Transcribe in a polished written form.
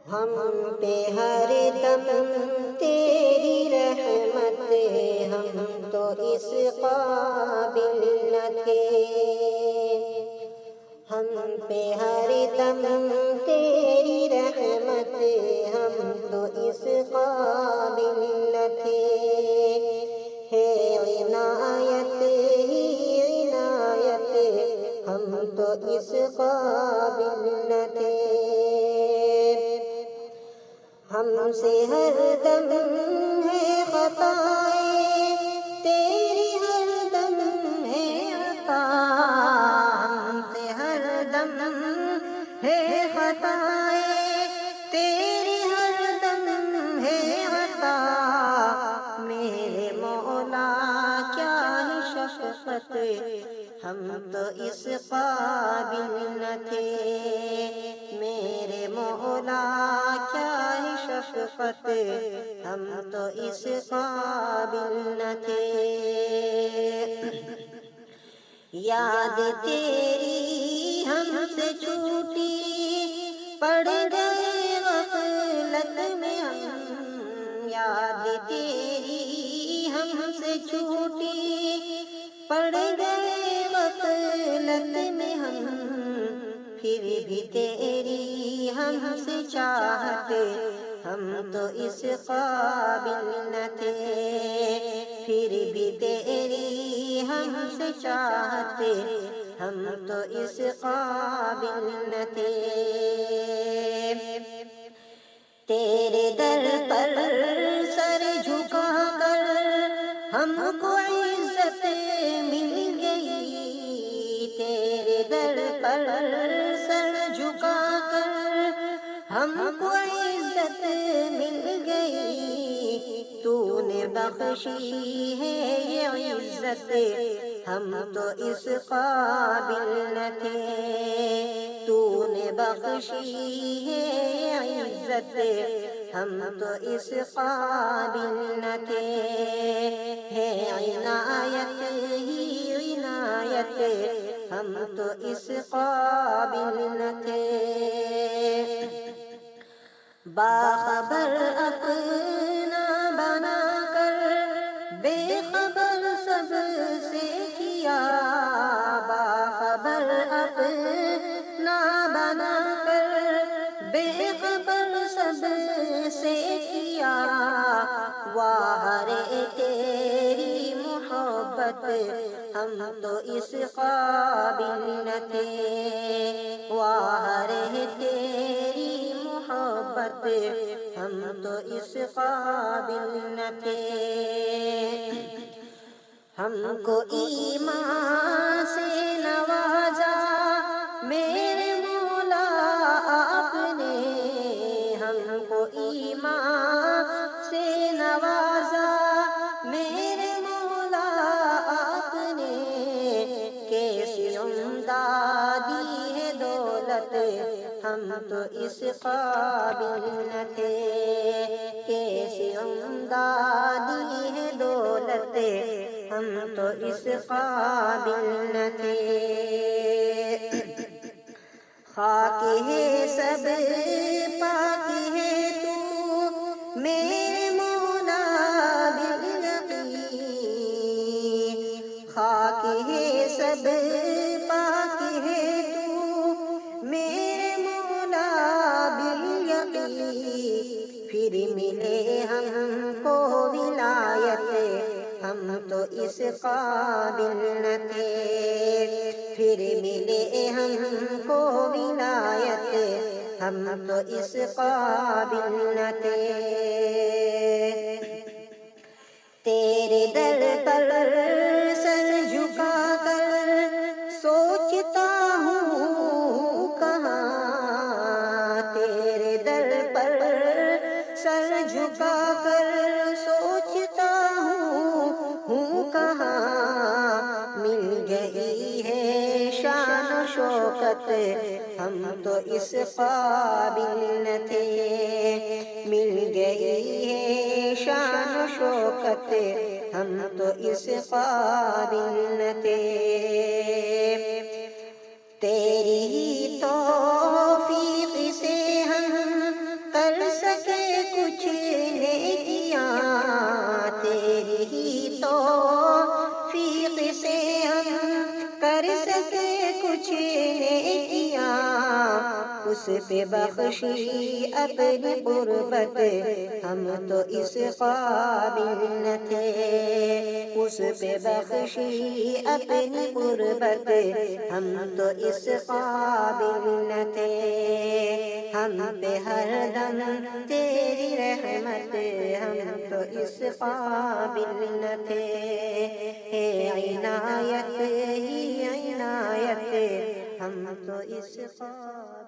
ہم پہ ہر دم تیری رحمت، ہم تو اس قابل نہ تھے۔ ہم پہ ہر دم تیری رحمت، ہم تو اس قابل نہ تھے۔ ہے عنایت ہی عنایت، ہم تو اس قابل نہ تھے۔ ہم سے ہر دم ہے خطائیں، تیری ہر دم ہے عطا۔ ہم سے ہر دم ہے خطائیں، تیری ہر دم ہے عطا۔ میرے مولا کیا ہی شفقت، ہم تو اس قابل نہ تھے۔ میرے مولا کیا ہی شفقت، ہم تو اس قابل نہ تھے۔ یاد تیری ہم سے چھوٹی، پڑ گئے غفلت میں ہم۔ یاد تیری ہم سے چھوٹی، پڑ گئے غفلت میں ہم۔ پھر بھی تیری ہم سے چاہت، ہم تو اس قابل نہ تھے۔ پھر بھی تیری ہم سے چاہت، ہم تو اس قابل نہ تھے۔ تیرے در پر سر جھکا کر ہم کو عزت مل گئی۔ تیرے در پر سر جھکا کر ہم کو عزت مل گئی۔ تو نے بخشی ہے یہ عزت، ہم تو اس قابل نہ تھے۔ تو نے بخشی ہے یہ عزت، ہم تو اس قابل نہ تھے۔ ہے عنایت ہی عنایت، ہم تو اس قابل نہ تھے۔ باخبر اپنا بنا کر بے خبر سب سے کیا۔ باخبر اپنا بنا کر بے خبر سب سے کیا۔ واہ رے تیری محبت، ہم تو اس قابل نہ تھے۔ واہ رے تیری محبت، ہم تو اس قابل نہ تھے۔ ہم کو ایمان سے نوازا میرے مولا آپ نے۔ ہم کو ایمان سے نوازا میرے مولا آپ نے۔ کیسی عمدہ دی ہے دولت، ہم تو اس قابل نہ تھے۔ کیسی عمدہ دی ہے دولت، ہم تو اس قابل نہ تھے۔ خاک ہے سب پاک ہے تو میرے مولا بالیقین۔ خاک ہے سب پاک ہے تو میرے مولا بالیقین۔ پھر ملے ہم کو ولایت، ہم تو اس قابل نہ تھے۔ پھر ملے ہم کو ولایت، ہم تو اس قابل نہ تھے۔ تیرے در پر سر جھکا کر سوچتا ہوں کہاں۔ تیرے در پر سر جھکا کر سوچتا ہوں کہاں۔ مل گئی ہے شان و شوکت، ہم تو اس قابل نہ تھے۔ مل گئی ہے شان و شوکت، ہم تو اس قابل نہ تھے۔ تیری توفیق سے ہم کچھ نے کیا، اس پہ بخشی اپنی قربت، ہم تو اس قابل نہ تھے، اس پہ بخشی اپنی قربت، ہم تو اس قابل نہ تھے، ہم پہ ہر دم تیری رحمت، ہم تو اس قابل نہ تھے، ہے عنایت ہی عنایت، ہم تو اس قابل